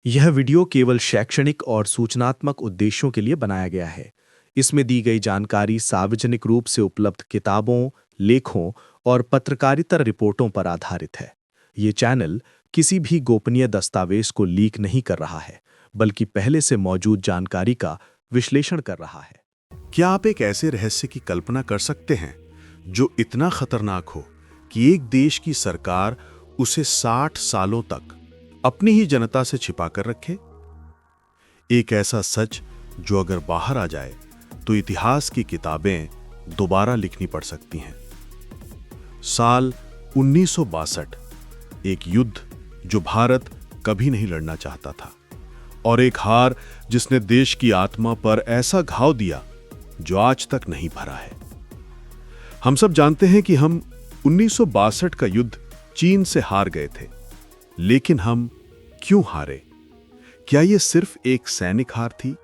यह वीडियो केवल शैक्षणिक और सूचनात्मक उद्देश्यों के लिए बनाया गया है। इसमें दी गई जानकारी सार्वजनिक रूप से उपलब्ध किताबों, लेखों और पत्रकारिता रिपोर्टों पर आधारित है। ये चैनल किसी भी गोपनीय दस्तावेज को लीक नहीं कर रहा है, बल्कि पहले से मौजूद जानकारी का विश्लेषण कर रहा है। क्या आप एक ऐसे रहस्य की कल्पना कर सकते हैं जो इतना खतरनाक हो कि एक देश की सरकार उसे 60 सालों तक अपनी ही जनता से छिपा कर रखे? एक ऐसा सच जो अगर बाहर आ जाए तो इतिहास की किताबें दोबारा लिखनी पड़ सकती हैं। साल 1962, एक युद्ध जो भारत कभी नहीं लड़ना चाहता था, और एक हार जिसने देश की आत्मा पर ऐसा घाव दिया जो आज तक नहीं भरा है। हम सब जानते हैं कि हम 1962 का युद्ध चीन से हार गए थे, लेकिन हम क्यों हारे? क्या यह सिर्फ एक सैनिक हार थी,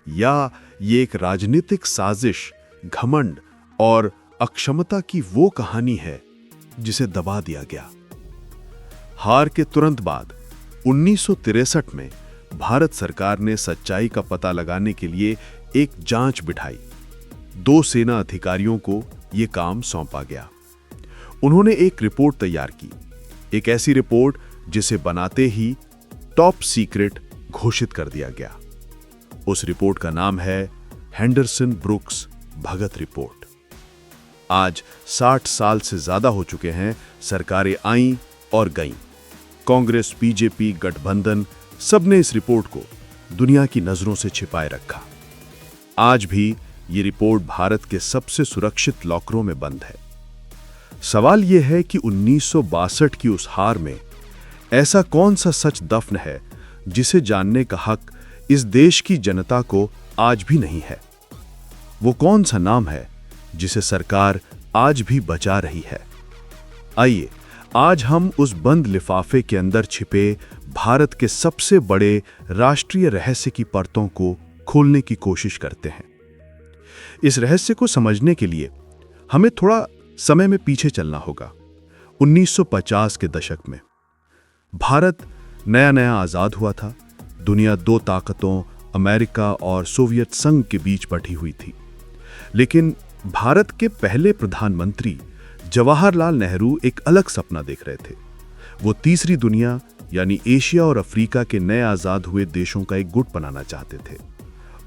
या ये एक राजनीतिक साजिश, घमंड और अक्षमता की वो कहानी है जिसे दबा दिया गया? हार के तुरंत बाद 1963 में भारत सरकार ने सच्चाई का पता लगाने के लिए एक जांच बिठाई। 2 सेना अधिकारियों को यह काम सौंपा गया। उन्होंने एक रिपोर्ट तैयार की, एक ऐसी रिपोर्ट जिसे बनाते ही टॉप सीक्रेट घोषित कर दिया गया। उस रिपोर्ट का नाम है हेंडरसन ब्रुक्स भगत रिपोर्ट। आज 60 साल से ज्यादा हो चुके हैं, सरकारें आईं और गईं, कांग्रेस, बीजेपी, गठबंधन, सबने इस रिपोर्ट को दुनिया की नजरों से छिपाए रखा। आज भी ये रिपोर्ट भारत के सबसे सुरक्षित लॉकरों में बंद है। सवाल यह है कि 1962 की उस हार में ऐसा कौन सा सच दफन है जिसे जानने का हक इस देश की जनता को आज भी नहीं है? वो कौन सा नाम है जिसे सरकार आज भी बचा रही है? आइए आज हम उस बंद लिफाफे के अंदर छिपे भारत के सबसे बड़े राष्ट्रीय रहस्य की परतों को खोलने की कोशिश करते हैं। इस रहस्य को समझने के लिए हमें थोड़ा समय में पीछे चलना होगा। 1950 के दशक में भारत नया नया आजाद हुआ था। दुनिया 2 ताकतों, अमेरिका और सोवियत संघ के बीच बंटी हुई थी। लेकिन भारत के पहले प्रधानमंत्री जवाहरलाल नेहरू एक अलग सपना देख रहे थे। वो तीसरी दुनिया यानी एशिया और अफ्रीका के नए आजाद हुए देशों का एक गुट बनाना चाहते थे,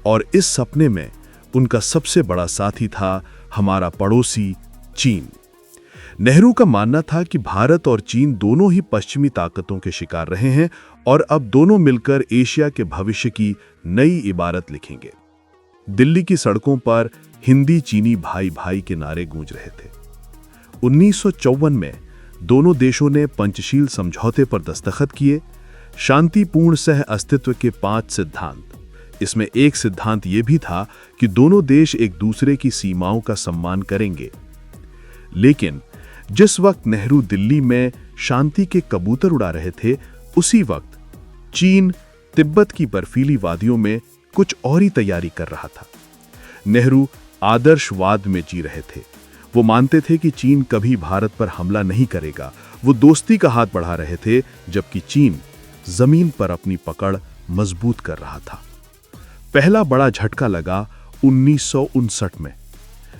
और इस सपने में उनका सबसे बड़ा साथी था हमारा पड़ोसी चीन। नेहरू का मानना था कि भारत और चीन दोनों ही पश्चिमी ताकतों के शिकार रहे हैं, और अब दोनों मिलकर एशिया के भविष्य की नई इबारत लिखेंगे। दिल्ली की सड़कों पर हिंदी चीनी भाई भाई के नारे गूंज रहे थे। 1954 में दोनों देशों ने पंचशील समझौते पर दस्तखत किए। शांतिपूर्ण सह अस्तित्व के 5 सिद्धांत। इसमें एक सिद्धांत यह भी था कि दोनों देश एक दूसरे की सीमाओं का सम्मान करेंगे। लेकिन जिस वक्त नेहरू दिल्ली में शांति के कबूतर उड़ा रहे थे, उसी वक्त चीन तिब्बत की बर्फीली वादियों में कुछ और ही तैयारी कर रहा था। नेहरू आदर्शवाद में जी रहे थे। वो मानते थे कि चीन कभी भारत पर हमला नहीं करेगा। वो दोस्ती का हाथ बढ़ा रहे थे, जबकि चीन जमीन पर अपनी पकड़ मजबूत कर रहा था। पहला बड़ा झटका लगा 1959 में,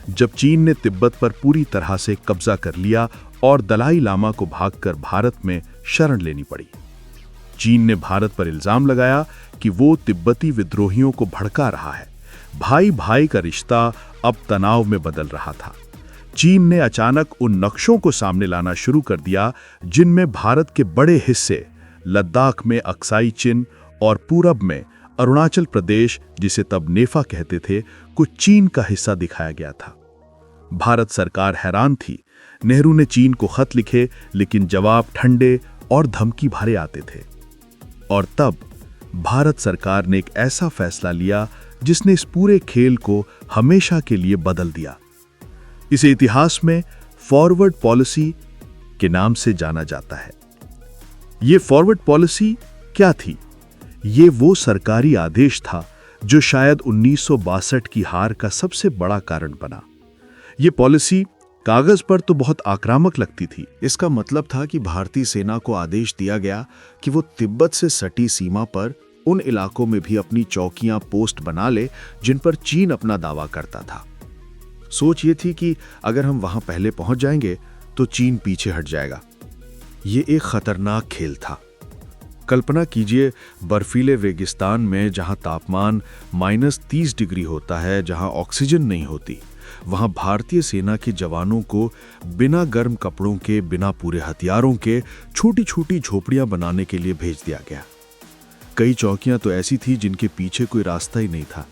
जब चीन ने तिब्बत पर पूरी तरह से कब्जा कर लिया और दलाई लामा को भागकर भारत में शरण लेनी पड़ी। चीन ने भारत पर इल्जाम लगाया कि वो तिब्बती विद्रोहियों को भड़का रहा है। भाई भाई का रिश्ता अब तनाव में बदल रहा था। चीन ने अचानक उन नक्शों को सामने लाना शुरू कर दिया जिनमें भारत के बड़े हिस्से, लद्दाख में अक्साई चिन और पूरब में अरुणाचल प्रदेश, जिसे तब नेफा कहते थे, को चीन का हिस्सा दिखाया गया था। भारत सरकार हैरान थी। नेहरू ने चीन को खत लिखे, लेकिन जवाब ठंडे और धमकी भरे आते थे। और तब भारत सरकार ने एक ऐसा फैसला लिया जिसने इस पूरे खेल को हमेशा के लिए बदल दिया। इसे इतिहास में फॉरवर्ड पॉलिसी के नाम से जाना जाता है। यह फॉरवर्ड पॉलिसी क्या थी? ये वो सरकारी आदेश था जो शायद 1962 की हार का सबसे बड़ा कारण बना। ये पॉलिसी कागज पर तो बहुत आक्रामक लगती थी। इसका मतलब था कि भारतीय सेना को आदेश दिया गया कि वो तिब्बत से सटी सीमा पर उन इलाकों में भी अपनी चौकियां पोस्ट बना ले जिन पर चीन अपना दावा करता था। सोच ये थी कि अगर हम वहां पहले पहुंच जाएंगे तो चीन पीछे हट जाएगा। ये एक खतरनाक खेल था। कल्पना कीजिए, बर्फीले रेगिस्तान में जहां तापमान -30 डिग्री होता है, जहां ऑक्सीजन नहीं होती, वहां भारतीय सेना के जवानों को बिना गर्म कपड़ों के, बिना पूरे हथियारों के छोटी छोटी झोपड़ियां बनाने के लिए भेज दिया गया। कई चौकियां तो ऐसी थी जिनके पीछे कोई रास्ता ही नहीं था।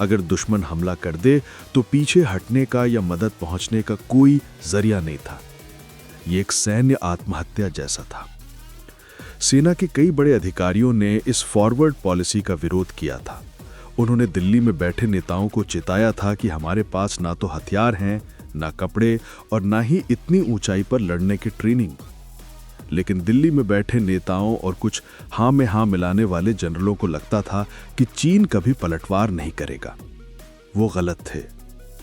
अगर दुश्मन हमला कर दे तो पीछे हटने का या मदद पहुंचने का कोई जरिया नहीं था। ये एक सैन्य आत्महत्या जैसा था। सेना के कई बड़े अधिकारियों ने इस फॉरवर्ड पॉलिसी का विरोध किया था। उन्होंने दिल्ली में बैठे नेताओं को चिताया था कि हमारे पास ना तो हथियार हैं, ना कपड़े और ना ही इतनी ऊंचाई पर लड़ने की ट्रेनिंग। लेकिन दिल्ली में बैठे नेताओं और कुछ हाँ में हाँ मिलाने वाले जनरलों को लगता था कि चीन कभी पलटवार नहीं करेगा। वो गलत थे,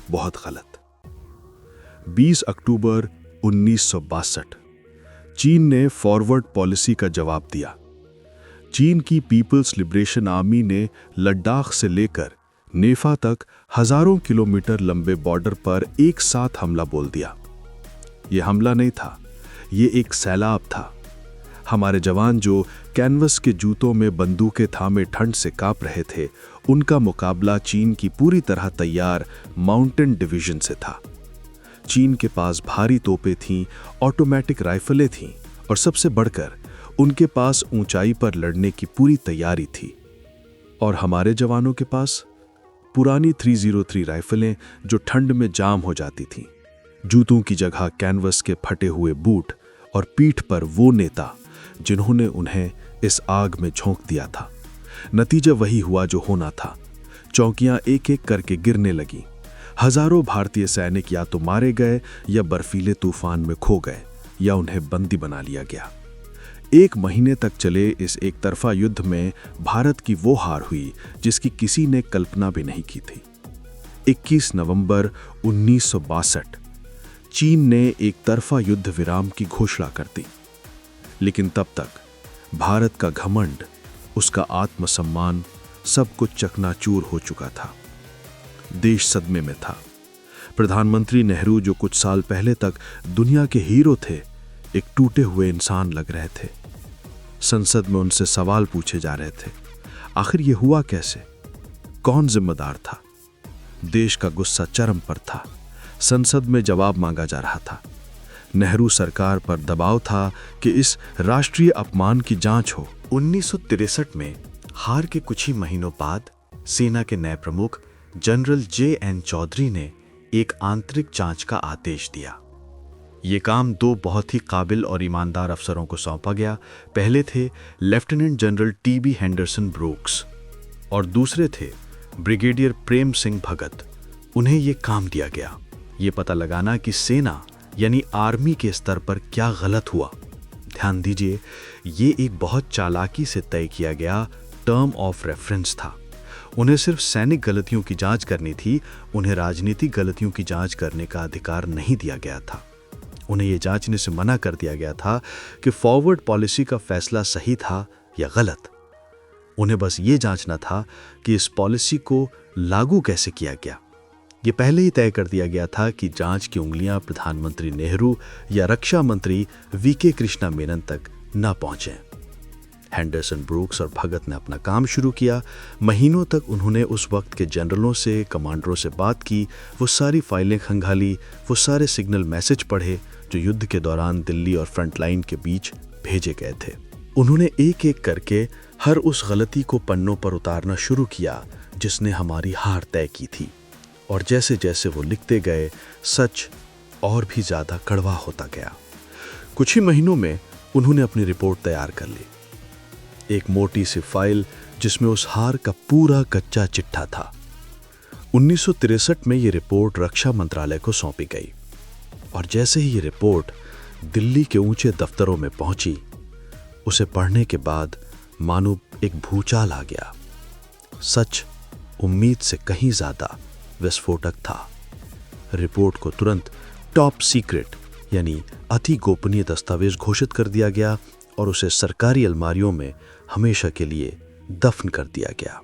बहुत गलत। 20 अक्टूबर 1962 चीन ने फॉरवर्ड पॉलिसी का जवाब दिया। चीन की पीपल्स लिबरेशन आर्मी ने लद्दाख से लेकर नेफा तक हजारों किलोमीटर लंबे बॉर्डर पर एक साथ हमला बोल दिया। यह हमला नहीं था, ये एक सैलाब था। हमारे जवान जो कैनवस के जूतों में बंदूकें थामे ठंड से कांप रहे थे, उनका मुकाबला चीन की पूरी तरह तैयार माउंटेन डिवीजन से था। चीन के पास भारी तोपें थीं, ऑटोमेटिक राइफलें थीं और सबसे बढ़कर उनके पास ऊंचाई पर लड़ने की पूरी तैयारी थी। और हमारे जवानों के पास पुरानी 303 राइफलें जो ठंड में जाम हो जाती थीं। जूतों की जगह कैनवस के फटे हुए बूट और पीठ पर वो नेता जिन्होंने उन्हें इस आग में झोंक दिया था। नतीजा वही हुआ जो होना था। चौकियां एक एक करके गिरने लगी। हजारों भारतीय सैनिक या तो मारे गए या बर्फीले तूफान में खो गए या उन्हें बंदी बना लिया गया। 1 महीने तक चले इस एक तरफा युद्ध में भारत की वो हार हुई जिसकी किसी ने कल्पना भी नहीं की थी। 21 नवंबर 1962 चीन ने एक तरफा युद्ध विराम की घोषणा कर दी। लेकिन तब तक भारत का घमंड, उसका आत्मसम्मान, सब कुछ चकनाचूर हो चुका था। देश सदमे में था। प्रधानमंत्री नेहरू, जो कुछ साल पहले तक दुनिया के हीरो थे, एक टूटे हुए इंसान लग रहे थे। संसद में उनसे सवाल पूछे जा रहे थे। आखिर ये हुआ कैसे? कौन जिम्मेदार था? देश का गुस्सा चरम पर था। संसद में जवाब मांगा जा रहा था। नेहरू सरकार पर दबाव था कि इस राष्ट्रीय अपमान की जांच हो। 1963 में हार के कुछ ही महीनों बाद सेना के नए प्रमुख जनरल J.N. चौधरी ने एक आंतरिक जांच का आदेश दिया। ये काम 2 बहुत ही काबिल और ईमानदार अफसरों को सौंपा गया। पहले थे lieutenant general T.B. Henderson Brooks और दूसरे थे ब्रिगेडियर प्रेम सिंह भगत। उन्हें ये काम दिया गया, ये पता लगाना कि सेना यानी आर्मी के स्तर पर क्या गलत हुआ। ध्यान दीजिए, ये एक बहुत चालाकी से तय किया गया टर्म ऑफ रेफरेंस था। उन्हें सिर्फ सैनिक गलतियों की जांच करनी थी, उन्हें राजनीतिक गलतियों की जांच करने का अधिकार नहीं दिया गया था। उन्हें यह जांचने से मना कर दिया गया था कि फॉरवर्ड पॉलिसी का फैसला सही था या गलत। उन्हें बस ये जांचना था कि इस पॉलिसी को लागू कैसे किया गया। ये पहले ही तय कर दिया गया था कि जांच की उंगलियां प्रधानमंत्री नेहरू या रक्षा मंत्री V.K. कृष्णा मेनन तक न पहुंचें। हेंडरसन ब्रूक्स और भगत ने अपना काम शुरू किया। महीनों तक उन्होंने उस वक्त के जनरलों से, कमांडरों से बात की, वो सारी फाइलें खंगाली, वो सारे सिग्नल मैसेज पढ़े जो युद्ध के दौरान दिल्ली और फ्रंटलाइन के बीच भेजे गए थे। उन्होंने एक एक करके हर उस गलती को पन्नों पर उतारना शुरू किया जिसने हमारी हार तय की थी। और जैसे जैसे वो लिखते गए, सच और भी ज़्यादा कड़वा होता गया। कुछ ही महीनों में उन्होंने अपनी रिपोर्ट तैयार कर ली। एक मोटी सी फाइल जिसमें उस हार का पूरा कच्चा चिट्ठा था। 1963 में ये रिपोर्ट रक्षा मंत्रालय को सौंपी गई और जैसे ही ये रिपोर्ट दिल्ली के ऊंचे दफ्तरों में पहुंची, उसे पढ़ने के बाद मानो एक भूचाल आ गया। सच उम्मीद से कहीं ज्यादा विस्फोटक था। रिपोर्ट को तुरंत टॉप सीक्रेट यानी अति गोपनीय दस्तावेज घोषित कर दिया गया और उसे सरकारी अलमारियों में हमेशा के लिए दफन कर दिया गया।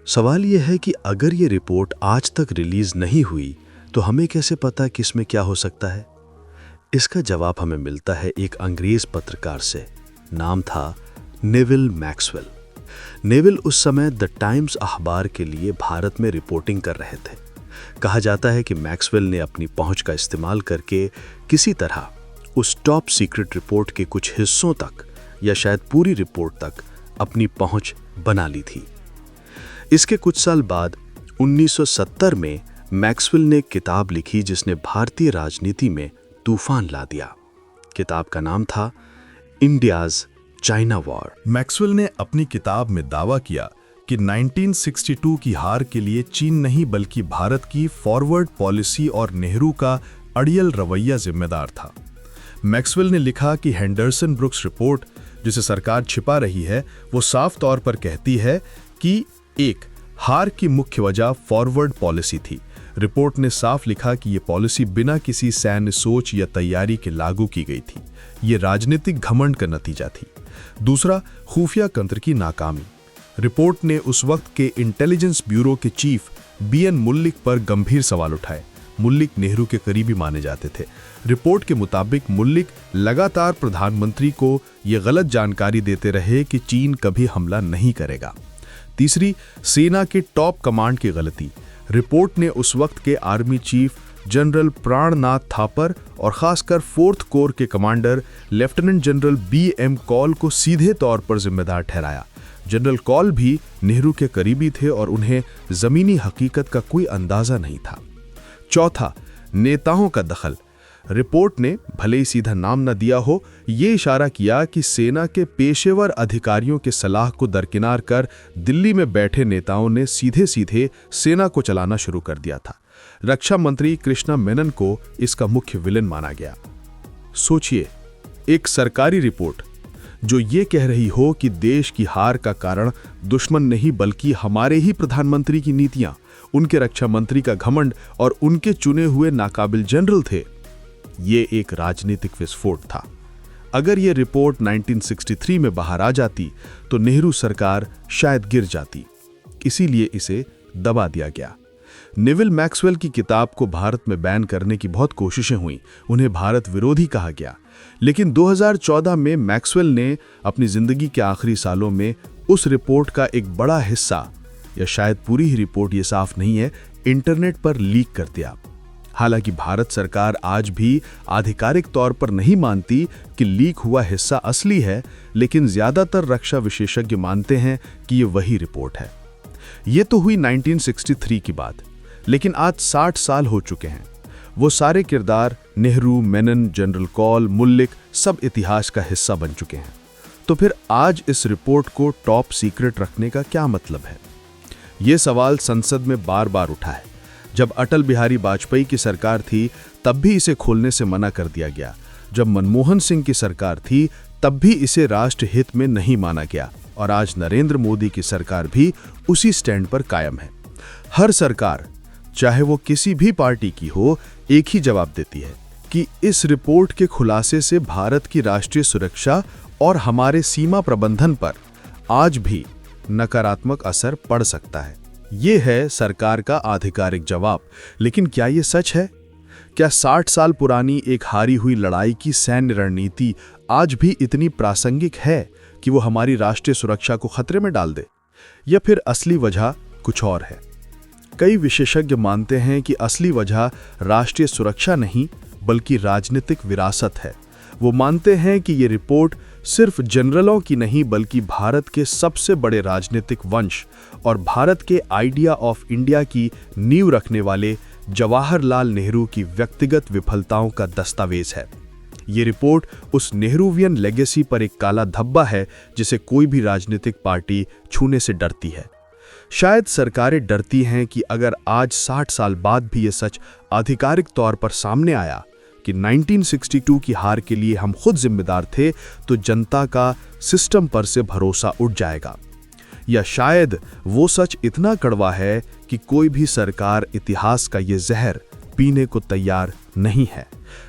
सवाल यह है कि अगर ये रिपोर्ट आज तक रिलीज नहीं हुई तो हमें कैसे पता कि इसमें क्या हो सकता है? इसका जवाब हमें मिलता है एक अंग्रेज पत्रकार से। नाम था नेविल मैक्सवेल। नेविल उस समय द टाइम्स अखबार के लिए भारत में रिपोर्टिंग कर रहे थे। कहा जाता है कि मैक्सवेल ने अपनी पहुंच का इस्तेमाल करके किसी तरह उस टॉप सीक्रेट रिपोर्ट के कुछ हिस्सों तक या शायद पूरी रिपोर्ट तक अपनी पहुंच बना ली थी। इसके कुछ साल बाद 1970 में मैक्सवेल ने एक किताब लिखी जिसने भारतीय राजनीति में तूफान ला दिया। किताब का नाम था इंडियाज चाइना वॉर। मैक्सवेल ने अपनी किताब में दावा किया कि 1962 की हार के लिए चीन नहीं बल्कि भारत की फॉरवर्ड पॉलिसी और नेहरू का अड़ियल रवैया जिम्मेदार था। मैक्सवेल ने लिखा कि हेंडरसन ब्रुक्स रिपोर्ट जिसे सरकार छिपा रही है वो साफ तौर पर कहती है कि एक हार की मुख्य वजह फॉरवर्ड पॉलिसी थी। रिपोर्ट ने साफ लिखा कि यह पॉलिसी बिना किसी सैन्य सोच या तैयारी के लागू की गई थी। ये राजनीतिक घमंड का नतीजा थी। दूसरा, खुफिया तंत्र की नाकामी। रिपोर्ट ने उस वक्त के इंटेलिजेंस ब्यूरो के चीफ बीएन मुल्लिक पर गंभीर सवाल उठाए। मुल्लिक नेहरू के करीबी माने जाते थे। रिपोर्ट के मुताबिक मुल्लिक लगातार प्रधानमंत्री को यह गलत जानकारी देते रहे कि चीन कभी हमला नहीं करेगा। तीसरी, सेना के टॉप कमांड की गलती। रिपोर्ट ने उस वक्त के आर्मी चीफ जनरल प्राणनाथ थापर और खासकर 4th कोर के commander lieutenant general BM call को सीधे तौर पर जिम्मेदार ठहराया। जनरल कॉल भी नेहरू के करीबी थे और उन्हें जमीनी हकीकत का कोई अंदाजा नहीं था। चौथा, नेताओं का दखल। रिपोर्ट ने भले ही सीधा नाम न दिया हो, ये इशारा किया कि सेना के पेशेवर अधिकारियों के सलाह को दरकिनार कर दिल्ली में बैठे नेताओं ने सीधे सीधे सेना को चलाना शुरू कर दिया था। रक्षा मंत्री कृष्णा मेनन को इसका मुख्य विलेन माना गया। सोचिए, एक सरकारी रिपोर्ट जो ये कह रही हो कि देश की हार का कारण दुश्मन नहीं बल्कि हमारे ही प्रधानमंत्री की नीतियां, उनके रक्षा मंत्री का घमंड और उनके चुने हुए नाकाबिल जनरल थे। ये एक राजनीतिक विस्फोट था। अगर ये रिपोर्ट 1963 में बाहर आ जाती तो नेहरू सरकार शायद गिर जाती। इसीलिए इसे दबा दिया गया। नेविल मैक्सवेल की किताब को भारत में बैन करने की बहुत कोशिशें हुई। उन्हें भारत विरोधी कहा गया। लेकिन 2014 में मैक्सवेल ने अपनी जिंदगी के आखिरी सालों में उस रिपोर्ट का एक बड़ा हिस्सा, या शायद पूरी ही रिपोर्ट, ये साफ नहीं है, इंटरनेट पर लीक कर दिया। हालांकि भारत सरकार आज भी आधिकारिक तौर पर नहीं मानती कि लीक हुआ हिस्सा असली है, लेकिन ज्यादातर रक्षा विशेषज्ञ मानते हैं कि ये वही रिपोर्ट है। ये तो हुई 1963 की बात, लेकिन आज 60 साल हो चुके हैं। वो सारे किरदार नेहरू, मेनन, जनरल कॉल, मुल्लिक सब इतिहास का हिस्सा बन चुके हैं। तो फिर आज इस रिपोर्ट को टॉप सीक्रेट रखने का क्या मतलब है? ये सवाल संसद में बार बार उठा है। जब अटल बिहारी वाजपेयी की सरकार थी तब भी इसे खोलने से मना कर दिया गया। जब मनमोहन सिंह की सरकार थी तब भी इसे राष्ट्र हित में नहीं माना गया। और आज नरेंद्र मोदी की सरकार भी उसी स्टैंड पर कायम है। हर सरकार, चाहे वो किसी भी पार्टी की हो, एक ही जवाब देती है कि इस रिपोर्ट के खुलासे से भारत की राष्ट्रीय सुरक्षा और हमारे सीमा प्रबंधन पर आज भी नकारात्मक असर पड़ सकता है। ये है सरकार का आधिकारिक जवाब। लेकिन क्या ये सच है? क्या 60 साल पुरानी एक हारी हुई लड़ाई की सैन्य रणनीति आज भी इतनी प्रासंगिक है कि वो हमारी राष्ट्रीय सुरक्षा को खतरे में डाल दे? या फिर असली वजह कुछ और है? कई विशेषज्ञ मानते हैं कि असली वजह राष्ट्रीय सुरक्षा नहीं बल्कि राजनीतिक विरासत है। वो मानते हैं कि ये रिपोर्ट सिर्फ जनरलों की नहीं बल्कि भारत के सबसे बड़े राजनीतिक वंश और भारत के आइडिया ऑफ इंडिया की नींव रखने वाले जवाहरलाल नेहरू की व्यक्तिगत विफलताओं का दस्तावेज है। ये रिपोर्ट उस नेहरूवियन लेगेसी पर एक काला धब्बा है जिसे कोई भी राजनीतिक पार्टी छूने से डरती है। शायद सरकारें डरती हैं कि अगर आज 60 साल बाद भी ये सच आधिकारिक तौर पर सामने आया कि 1962 की हार के लिए हम खुद जिम्मेदार थे, तो जनता का सिस्टम पर से भरोसा उठ जाएगा। या शायद वो सच इतना कड़वा है कि कोई भी सरकार इतिहास का ये जहर पीने को तैयार नहीं है।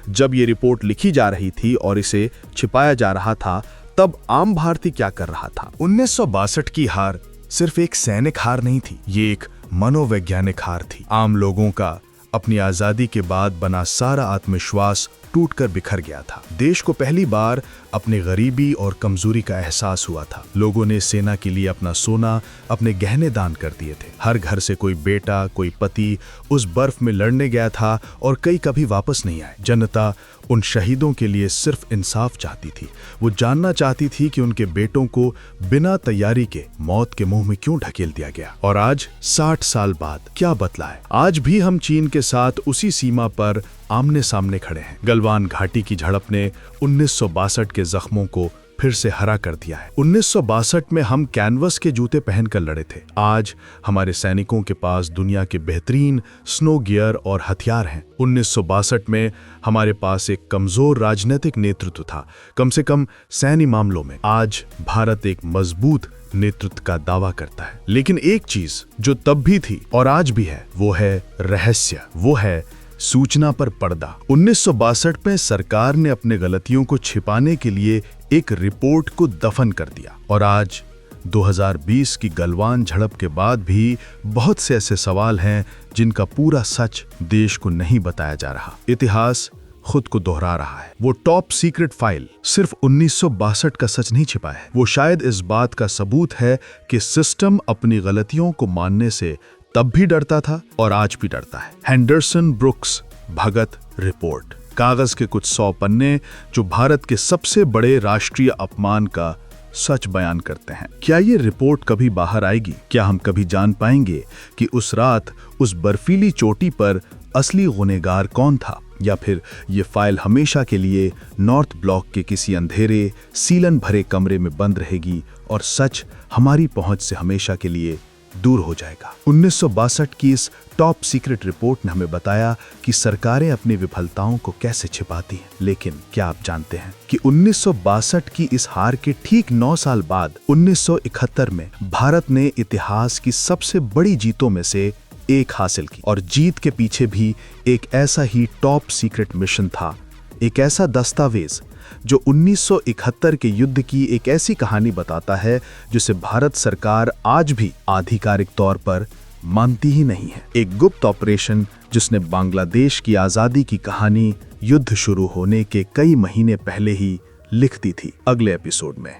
जब ये रिपोर्ट लिखी जा रही थी और इसे छिपाया जा रहा था, तब आम भारतीय क्या कर रहा था? 1962 की हार सिर्फ एक सैनिक हार नहीं थी, ये एक मनोवैज्ञानिक हार थी। आम लोगों का अपनी आजादी के बाद बना सारा आत्मविश्वास टूटकर बिखर गया था। देश को पहली बार अपनी गरीबी और कमजोरी का एहसास हुआ था। लोगों ने सेना के लिए अपना सोना, अपने गहने दान कर दिए थे। हर घर से कोई बेटा, कोई पति उस बर्फ में लड़ने गया था और कई कभी वापस नहीं आए। जनता उन शहीदों के लिए सिर्फ इंसाफ चाहती थी। वो जानना चाहती थी कि उनके बेटों को बिना तैयारी के मौत के मुंह में क्यों ढकेल दिया गया। और आज 60 साल बाद क्या बदला है? आज भी हम चीन के साथ उसी सीमा पर आमने सामने खड़े हैं। गलवान घाटी की झड़प ने 1962 के जख्मों को फिर से हरा कर दिया है। 1962 में हम कैनवस के जूते पहनकर लड़े थे। आज हमारे सैनिकों के पास दुनिया के बेहतरीन स्नो गियर और हथियार हैं। 1962 में हमारे पास एक कमजोर राजनीतिक नेतृत्व था, कम से कम सैन्य मामलों में। आज भारत एक मजबूत नेतृत्व का दावा करता है। लेकिन एक चीज जो तब भी थी और आज भी है, वो है रहस्य, वो है सूचना पर पर्दा। 1962 में सरकार ने अपने गलतियों को छिपाने के लिए एक रिपोर्ट को दफन कर दिया। और आज 2020 की गलवान झड़प के बाद भी बहुत से ऐसे सवाल हैं जिनका पूरा सच देश को नहीं बताया जा रहा। इतिहास खुद को दोहरा रहा है। वो टॉप सीक्रेट फाइल सिर्फ 1962 का सच नहीं छिपा है, वो शायद इस बात का सबूत है कि सिस्टम अपनी गलतियों को मानने से तब भी डरता था और आज भी डरता है। हेंडरसन ब्रुक्स भगत रिपोर्ट, कागज के कुछ 100 पन्ने जो भारत के सबसे बड़े राष्ट्रीय अपमान का सच बयान करते हैं। क्या ये रिपोर्ट कभी बाहर आएगी? क्या हम कभी जान पाएंगे कि उस रात उस बर्फीली चोटी पर असली गुनहगार कौन था? या फिर ये फाइल हमेशा के लिए नॉर्थ ब्लॉक के किसी अंधेरे सीलन भरे कमरे में बंद रहेगी और सच हमारी पहुंच से हमेशा के लिए दूर हो जाएगा। 1962 की इस टॉप सीक्रेट रिपोर्ट ने हमें बताया कि सरकारें अपनी विफलताओं को कैसे छिपाती हैं। लेकिन क्या आप जानते हैं कि 1962 की इस हार के ठीक 9 साल बाद 1971 में भारत ने इतिहास की सबसे बड़ी जीतों में से एक हासिल की। और जीत के पीछे भी एक ऐसा ही टॉप सीक्रेट मिशन था, एक ऐसा दस्तावेज जो 1971 के युद्ध की एक ऐसी कहानी बताता है जिसे भारत सरकार आज भी आधिकारिक तौर पर मानती ही नहीं है। एक गुप्त ऑपरेशन जिसने बांग्लादेश की आजादी की कहानी युद्ध शुरू होने के कई महीने पहले ही लिख दी थी। अगले एपिसोड में